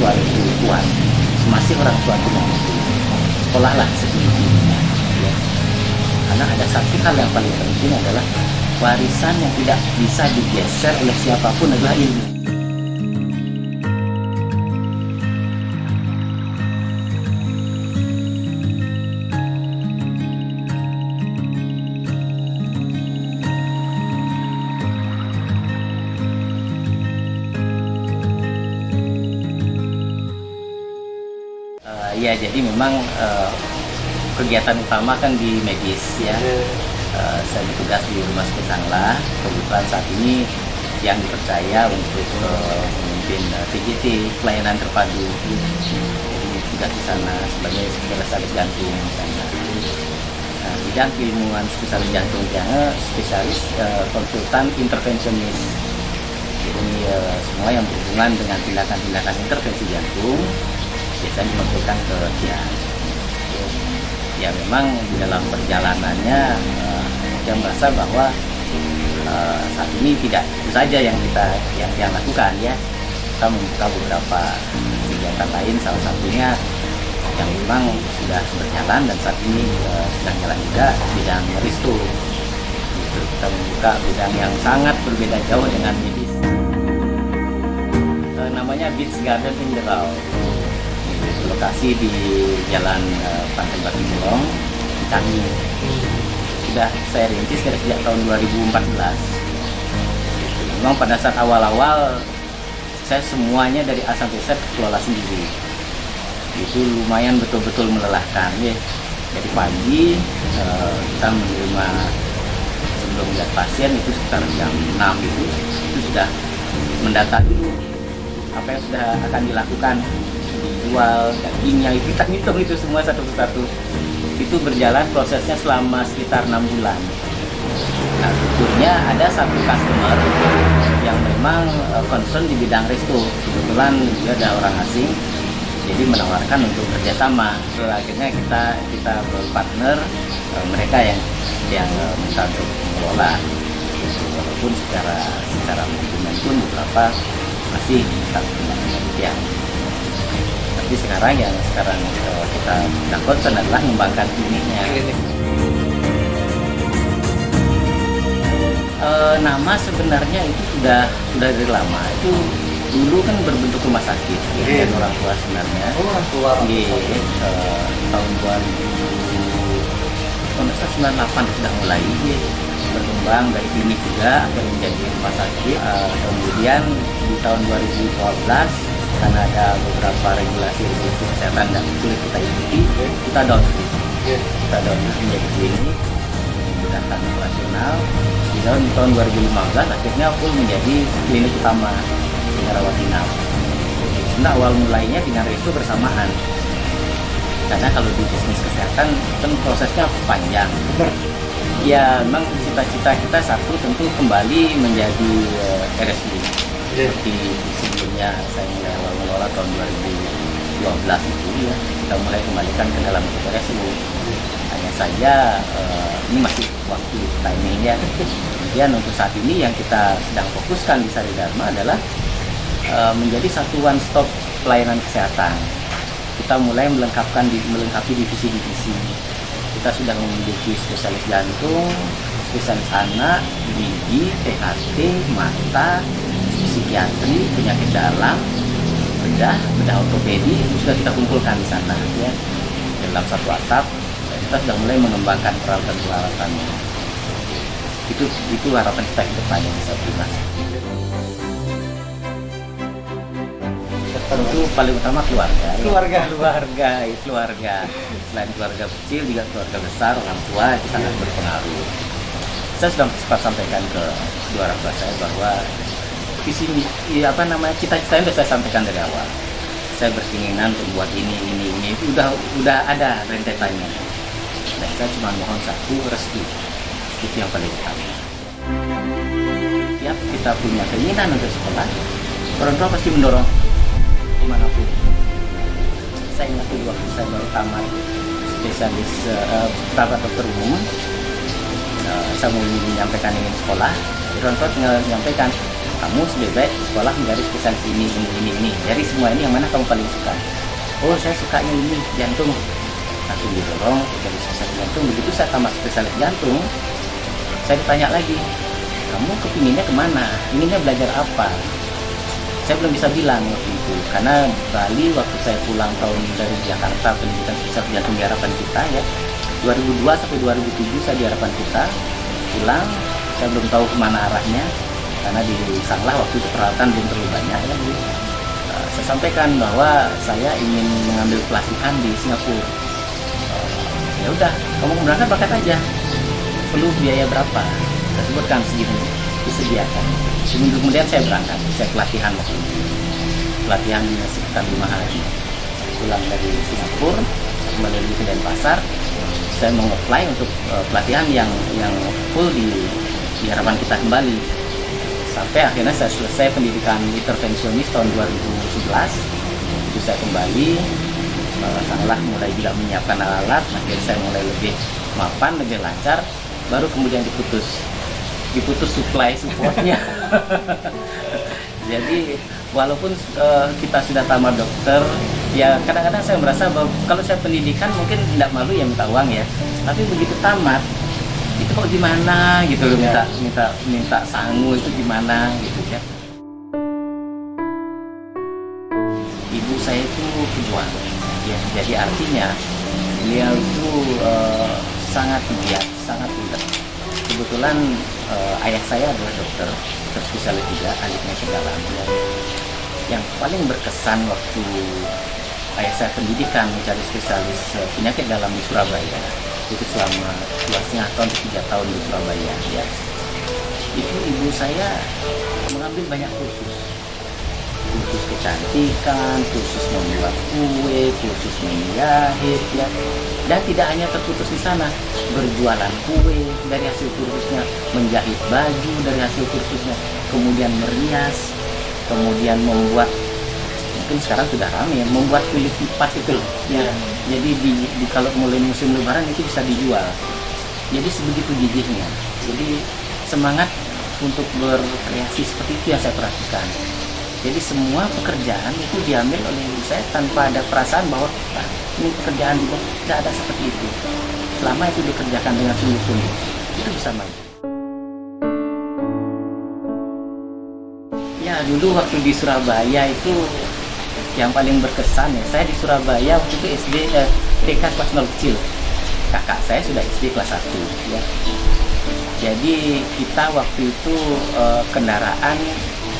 tua itu kuat, masih orang tua itu mampu, sekolahlah setinggi-tingginya. Ya. Karena ada satu hal yang paling penting adalah warisan yang tidak bisa digeser oleh siapapun adalah ilmu. Ya, jadi memang kegiatan utama kan di medis ya. Saya bertugas di Rumah Sakit Sanglah. Kebetulan saat ini yang dipercaya untuk memimpin PJT pelayanan terpadu. Jadi tugas di sana sebagai spesialis jantung di sana. Nah, bidang keilmuan spesialis jantung yang spesialis konsultan intervensionis. Jadi semua yang berhubungan dengan tindakan-tindakan intervensi jantung biasanya dimasukkan ke TIAN. Ya memang di dalam perjalanannya saya merasa bahwa saat ini tidak itu saja yang kita lakukan ya. Kita membuka beberapa kegiatan lain, salah satunya yang memang sudah berjalan dan saat ini sedang jalan juga bidang resto. Gitu. Kita membuka bidang yang sangat berbeda jauh dengan medis. Namanya Beach Garden in Derau. Lokasi di Jalan Pantai Batu Bolong, Cikangi. Sudah saya rintis dari sejak tahun 2014. Memang pada saat awal-awal saya semuanya dari A sampai Z kelola sendiri. Itu lumayan betul-betul melelahkan ya. Dari pagi kita menerima sebelum melihat pasien itu sekitar jam 6 itu sudah mendata dulu apa yang sudah akan dilakukan, dijual, dagingnya, kita hitung itu semua satu persatu. Itu berjalan prosesnya selama sekitar 6 bulan. Nah, syukurnya ada satu customer yang memang concern di bidang resto. Kebetulan dia ada orang asing, jadi menawarkan untuk kerjasama. So, akhirnya kita berpartner, mereka yang minta untuk mengelola. Walaupun secara manajemen pun beberapa masih tak demikian. Tapi sekarang kita concern adalah mengembangkan kliniknya. Nama sebenarnya itu sudah dari lama. Itu dulu kan berbentuk rumah sakit dan orang tua sebenarnya. Orang tua. Tahun 2098 sudah mulai berkembang dari klinik juga akhirnya menjadi rumah sakit. Kemudian di tahun 2012 karena ada beberapa regulasi kesehatan yang sulit kita ikuti, kita down menjadi klinik tindakan operasional. Di tahun 2015 akhirnya full menjadi klinik utama dengan rawat inap. Sebenarnya awal mulainya dengan resto bersamaan, karena kalau di bisnis kesehatan kan prosesnya panjang. Ya memang cita-cita kita satu tentu kembali menjadi RSU. Seperti sebelumnya saya mulai awal mengelola tahun 2012 itu ya, kita mulai kembalikan ke dalam RSU. Hanya saja ini masih waktu timingnya. Kemudian untuk saat ini yang kita sedang fokuskan di Sari Dharma adalah menjadi satu one stop pelayanan kesehatan. Kita mulai melengkapi divisi-divisi. Kita sudah memiliki spesialis jantung, spesialis anak, gigi, THT, mata, psikiatri, penyakit dalam, bedah ortopedi, itu sudah kita kumpulkan di sana ya. Dalam satu atap, kita sudah mulai mengembangkan peralatan-peralatannya. Itu harapan kita ke depan yang bisa beriman. Tentu paling utama keluarga. Selain keluarga kecil juga keluarga besar, orang tua itu sangat berpengaruh. Saya sudah sempat sampaikan ke dua orang tua saya bahwa visi cita-cita yang sudah saya sampaikan dari awal. Saya berkeinginan untuk buat ini itu udah ada rentetannya. Dan saya cuma mohon satu, restu. Itu yang paling utama. Tiap kita punya keinginan untuk sekolah, orang tua pasti mendorong dimanapun. Saya ingat dulu waktu saya baru tamat spesialis perawat dokter umum, saya mau menyampaikan ingin sekolah, orang tua tinggal menyampaikan kamu lebih baik sekolah menjadi spesialis ini. Dari semua ini yang mana kamu paling suka? Oh, saya sukanya ini, jantung. Langsung didorong jadi spesialis jantung. Begitu saya tamat spesialis jantung, saya ditanya lagi, kamu kepinginnya kemana? Inginnya belajar apa? Saya belum bisa bilang waktu itu, karena Bali waktu saya pulang tahun dari Jakarta, pendidikan spesialis jantung di harapan kita ya, 2002 sampai 2007 saya di harapan kita, pulang, saya belum tahu kemana arahnya, karena di Sanglah waktu itu peralatan belum terlalu banyak ya. Saya sampaikan bahwa saya ingin mengambil pelatihan di Singapura. Ya udah, kamu berangkat aja. Perlu biaya berapa? Saya sebutkan segini, disediakan. Seminggu kemudian saya berangkat, saya pelatihan waktu itu. Pelatihan sekitar 5 hari. Pulang dari Singapura, kembali lagi ke Denpasar. Saya mau apply untuk pelatihan yang full di harapan kita kembali. Sampai akhirnya saya selesai pendidikan intervensionis tahun 2011. Itu saya kembali, Sanglah mulai juga menyiapkan alat, akhirnya saya mulai lebih mapan, lebih lancar. Baru kemudian diputus supply supportnya. Jadi walaupun kita sudah tamat dokter, ya kadang-kadang saya merasa bahwa kalau saya pendidikan mungkin tidak malu ya minta uang ya, tapi begitu tamat itu kok gimana gitu loh, minta sangu itu gimana gitu ya. Ibu saya itu pejuang ya, jadi artinya beliau itu sangat giat, sangat pintar. Kebetulan ayah saya adalah dokter spesialis juga, ahli penyakit dalam. Yang paling berkesan waktu ayah saya pendidikan mencari spesialis penyakit dalam di Surabaya, itu selama 2,5 tahun 3 tahun di Surabaya ya. Itu ibu saya mengambil banyak kursus kecantikan, kursus membuat kue, kursus menjahit ya. Dan tidak hanya terputus di sana, berjualan kue dari hasil kursusnya, menjahit baju dari hasil kursusnya, kemudian merias, kemudian membuat, mungkin sekarang sudah ramai, membuat kulit lipat itu loh ya. Jadi kalau mulai musim lebaran itu bisa dijual. Jadi sebegitu gigihnya. Jadi semangat untuk berkreasi seperti itu yang saya perhatikan. Jadi semua pekerjaan itu diambil oleh ibu saya tanpa ada perasaan bahwa ini pekerjaan juga, tidak ada seperti itu. Selama itu dikerjakan dengan sungguh-sungguh, itu bisa maju. Ya dulu waktu di Surabaya itu yang paling berkesan ya, saya di Surabaya waktu itu TK kelas 0 kecil. Kakak saya sudah SD kelas 1 ya. Jadi kita waktu itu kendaraan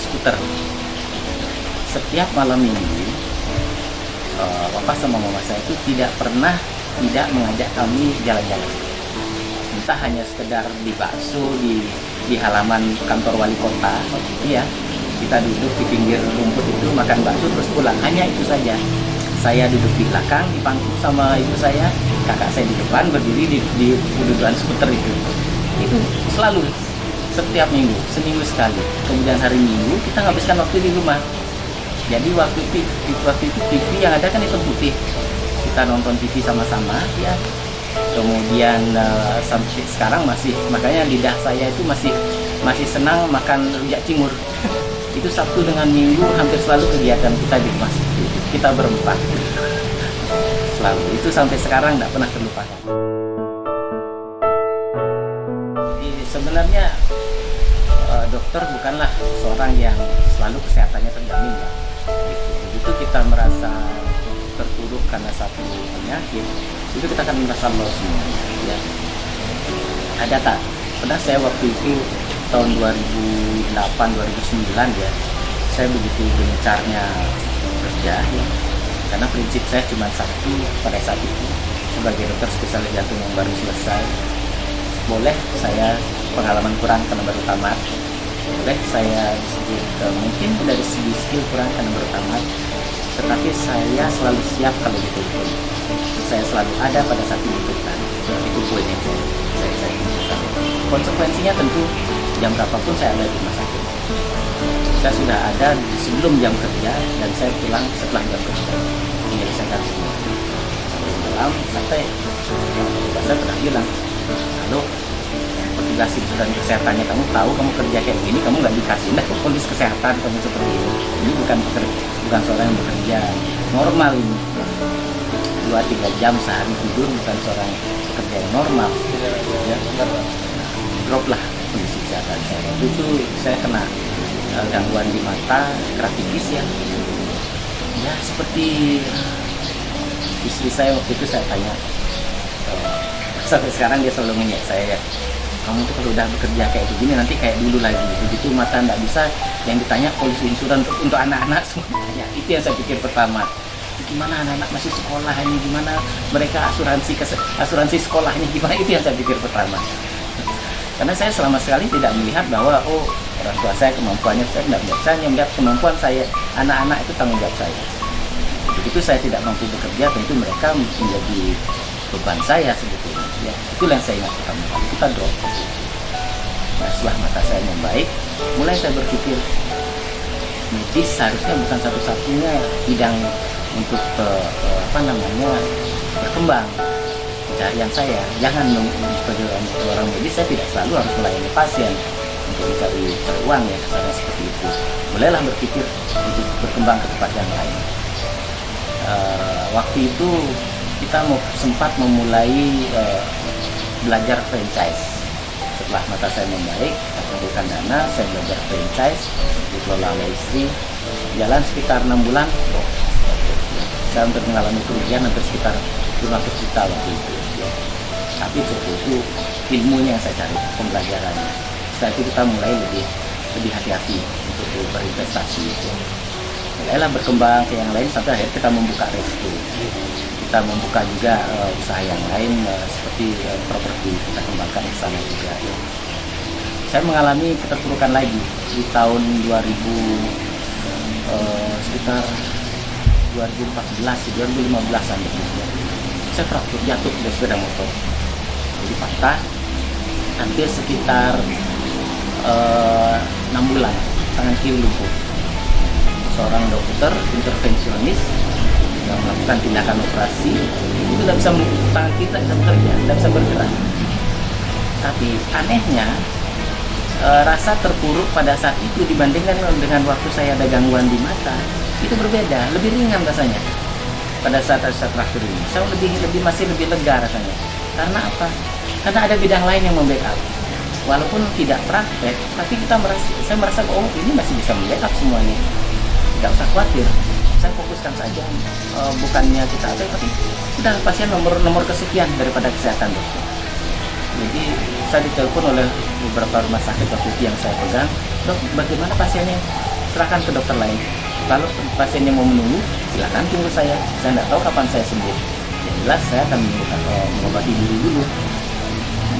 skuter. Setiap malam minggu, papa sama mama saya itu tidak pernah tidak mengajak kami jalan-jalan. Entah hanya sekedar di bakso di halaman kantor wali kota, iya, kita duduk di pinggir rumput itu makan bakso terus pulang. Hanya itu saja. Saya duduk di belakang di pangku sama ibu saya, kakak saya di depan berdiri di dudukan skuter itu. Itu selalu setiap minggu, seminggu sekali. Kemudian hari Minggu kita menghabiskan waktu di rumah. Jadi waktu itu TV yang ada kan hitam putih. Kita nonton TV sama-sama ya. Kemudian sampai sekarang masih, makanya lidah saya itu masih senang makan rujak cingur. Itu Sabtu dengan Minggu hampir selalu kegiatan kita di rumah situ. Kita berempat selalu. Itu sampai sekarang tidak pernah terlupakan. Sebenarnya dokter bukanlah seseorang yang selalu kesehatannya terjamin ya. Begitu kita merasa terpuruk karena satu penyakit, itu kita akan merasa loss semuanya ya. Ada tak? Pernah saya waktu itu tahun 2008-2009 ya, saya begitu gencarnya kerja ya, karena prinsip saya cuma satu pada saat itu, sebagai dokter spesialis jantung yang baru selesai. Boleh saya pengalaman kurang karena baru tamat, boleh saya disebut mungkin dari segi skill kurang karena baru tamat, tetapi saya selalu siap kalau dibutuhkan. Saya selalu ada pada saat dibutuhkan. Itu poin yang saya inginkan. Konsekuensinya tentu jam berapapun saya ada di rumah sakit. Saya sudah ada sebelum jam kerja dan saya pulang setelah jam kerja menyelesaikan semua. Sampai malam, sampai saya pernah bilang, halo, regulasi dan kesehatannya kamu tahu, kamu kerja kayak gini, kamu nggak dikasih nah polis kesehatan kamu seperti itu. Ini bukan seorang yang bekerja normal ini. 2-3 jam sehari tidur bukan seorang pekerja yang normal. Ya, drop lah kondisi kesehatan saya. Waktu itu saya kena gangguan di mata, keratitis ya. Ya seperti istri saya waktu itu saya tanya, sampai sekarang dia selalu nanya saya, ya kamu tuh kalau udah bekerja kayak begini nanti kayak dulu lagi, begitu mata nggak bisa, yang ditanya polisi insuran untuk anak-anak semuanya. Itu yang saya pikir pertama, gimana anak-anak masih sekolah ini, gimana mereka asuransi sekolahnya gimana, itu yang saya pikir pertama. Karena saya selama sekali tidak melihat bahwa orang tua saya kemampuannya, saya tidak melihat, saya melihat kemampuan saya, anak-anak itu tanggung jawab saya. Begitu saya tidak mampu bekerja, tentu mereka menjadi beban saya sebetulnya. Ya, itulah yang saya ingat pertama kali, kita drop. Nah, setelah mata saya membaik, mulai saya berpikir medis seharusnya bukan satu-satunya bidang untuk berkembang pencarian saya. Jangan sebagai orang medis saya tidak selalu harus melayani pasien untuk mencari uang ya, kasarnya seperti itu. Mulailah berpikir untuk berkembang ke tempat yang lain. Waktu itu kita sempat memulai belajar franchise. Setelah mata saya membaik, kita kumpulkan dana, saya belajar franchise, dikelola oleh istri. Jalan sekitar 6 bulan, saya hampir mengalami kerugian hampir sekitar 500 juta waktu itu. Tapi itu ilmunya yang saya cari, pembelajarannya. Setelah itu kita mulai lebih hati-hati untuk berinvestasi itu. Mulailah berkembang ke yang lain sampai akhirnya kita membuka resto. Kita membuka juga usaha yang lain seperti properti, kita kembangkan di sana juga. Saya mengalami keterpurukan lagi di tahun 2014, 2015-an begitu. Saya fraktur, jatuh dari sepeda motor, jadi patah, hampir sekitar 6 bulan, tangan kiri lumpuh. Seorang dokter intervensionis yang melakukan tindakan operasi itu tidak bisa, tangan kita tidak bekerja, tidak bisa bergerak. Tapi anehnya rasa terpuruk pada saat itu dibandingkan dengan waktu saya ada gangguan di mata itu berbeda, lebih ringan rasanya. Pada saat saya fraktur ini saya masih lebih lega rasanya. Karena apa? Karena ada bidang lain yang membackup. Walaupun tidak praktek, tapi saya merasa bahwa ini masih bisa membackup semuanya. Tidak usah khawatir, saya fokuskan saja, bukannya kita tapi sudah pasien nomor kesekian daripada kesehatan dokter. Jadi saya ditelepon oleh beberapa rumah sakit waktu itu yang saya pegang, dok bagaimana pasiennya, serahkan ke dokter lain. Kalau pasiennya mau menunggu, silakan tunggu saya tidak tahu kapan saya sembuh. Yang jelas saya akan mengobati diri dulu.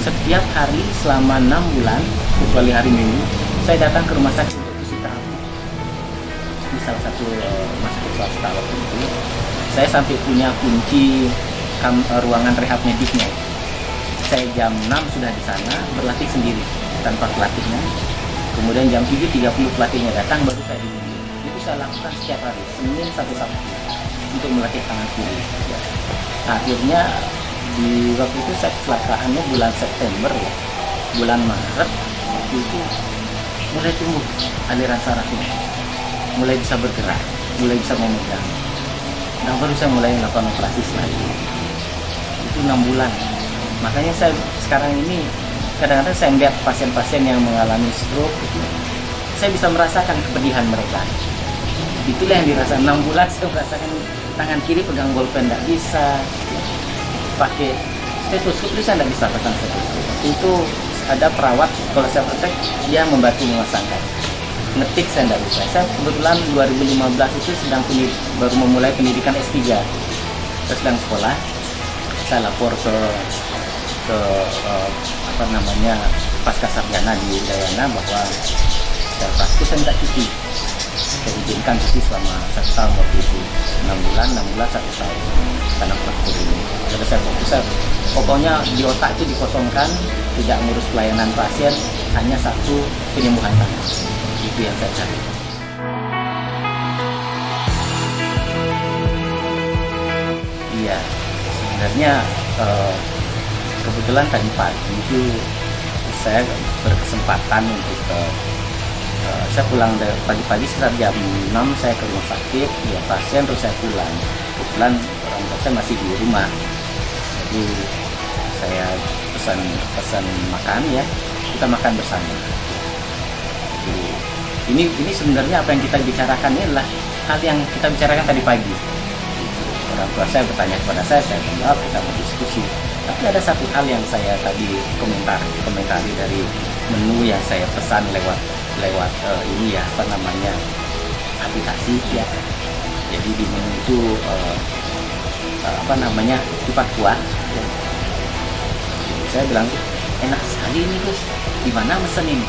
Setiap hari selama 6 bulan, kecuali hari Minggu, saya datang ke rumah sakit untuk visi tahap. Di salah satu rumah sakit swasta waktu itu, saya sampai punya kunci ruangan rehab mediknya. Saya jam 6 sudah di sana, berlatih sendiri tanpa pelatihnya. Kemudian jam 7.30 pelatihnya datang, baru saya diminum. Itu saya lakukan setiap hari, Senin sampai Sabtu, untuk melatih tangan kiri. Ya. Akhirnya di waktu itu saya kecelakaannya bulan September ya, bulan Maret waktu itu mulai tumbuh aliran sarafnya, mulai bisa bergerak, mulai bisa memegang. Nah baru saya mulai melakukan operasi lagi. Itu 6 bulan. Makanya saya sekarang ini kadang-kadang saya melihat pasien-pasien yang mengalami stroke itu, saya bisa merasakan kepedihan mereka. Itulah yang dirasakan 6 bulan. Saya merasakan tangan kiri pegang bolpen tidak bisa, pakai stetoskop itu saya tidak bisa pasang stetoskop. Itu ada perawat, kalau saya praktek dia membantu memasangkan. Ngetik saya tidak bisa. Saya kebetulan 2015 itu baru memulai pendidikan S3. Saya sedang sekolah. Saya lapor ke pasca sarjana di Udayana bahwa saya praktek, saya minta cuti. Saya diizinkan cuti selama 1 tahun waktu itu, 6 bulan, 1 tahun karena fraktur ini. Jadi saya fokus, pokoknya di otak itu dikosongkan, tidak ngurus pelayanan pasien, hanya satu penyembuhan tangan. Itu yang saya cari. Iya, sebenarnya kebetulan tadi pagi itu saya berkesempatan untuk saya pulang dari pagi-pagi sekitar jam 6 saya ke rumah sakit, ya pasien terus saya pulang. Kebetulan orang tua saya masih di rumah, jadi saya pesan makan ya, kita makan bersama. Jadi ini sebenarnya apa yang kita bicarakan ini adalah hal yang kita bicarakan tadi pagi. Orang tua saya bertanya kepada saya menjawab, kita berdiskusi. Tapi ada satu hal yang saya tadi komentari dari menu yang saya pesan lewat ini ya, apa namanya, aplikasi ya. Jadi di menu itu apa namanya, kupat kuah ya. Jadi saya bilang, enak sekali ini Gus, di mana mesen ini?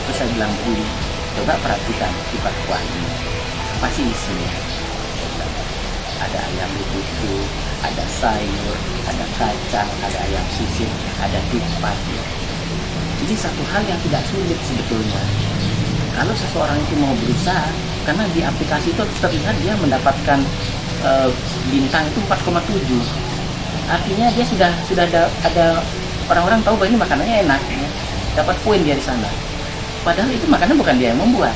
Terus saya bilang, Bu, coba perhatikan kupat kuah ini, apa sih isinya? Ada ayam betutu, ada sayur, ada kacang, ada ayam sisir, ada kupat ya. Jadi satu hal yang tidak sulit sebetulnya. Kalau seseorang itu mau berusaha, karena di aplikasi itu terlihat dia mendapatkan bintang itu 4,7. Artinya dia sudah ada orang-orang tahu bahwa ini makanannya enak ya. Dapat poin dia di sana. Padahal itu makanan bukan dia yang membuat.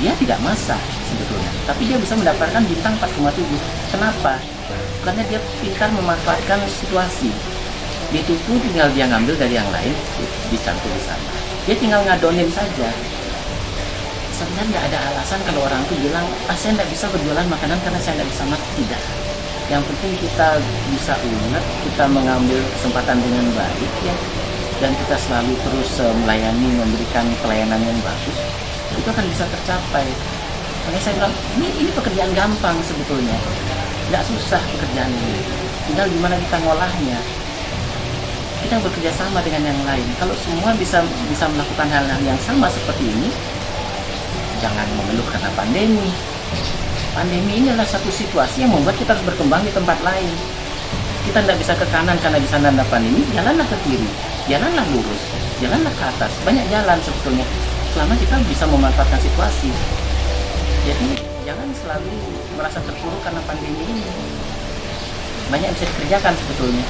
Dia tidak masak sebetulnya, tapi dia bisa mendapatkan bintang 4,7. Kenapa? Karena dia pintar memanfaatkan situasi. Dia itu tinggal dia ngambil dari yang lain, dicampur di sana. Dia tinggal ngadonin saja. Sebenarnya nggak ada alasan kalau orang itu bilang, saya nggak bisa berjualan makanan karena saya nggak bisa masak. Tidak. Yang penting kita bisa ingat, kita mengambil kesempatan dengan baik ya, dan kita selalu terus melayani, memberikan pelayanan yang bagus, itu akan bisa tercapai. Makanya saya bilang, ini pekerjaan gampang sebetulnya, nggak susah pekerjaan ini. Tinggal gimana kita ngolahnya. Kita bekerja sama dengan yang lain. Kalau semua bisa melakukan hal-hal yang sama seperti ini, jangan mengeluh karena pandemi. Pandemi ini adalah satu situasi yang membuat kita harus berkembang di tempat lain. Kita tidak bisa ke kanan karena di sana ada pandemi, jalanlah ke kiri, jalanlah lurus, jalanlah ke atas. Banyak jalan sebetulnya, selama kita bisa memanfaatkan situasi. Jadi jangan selalu merasa terpuruk karena pandemi ini. Banyak yang bisa dikerjakan sebetulnya.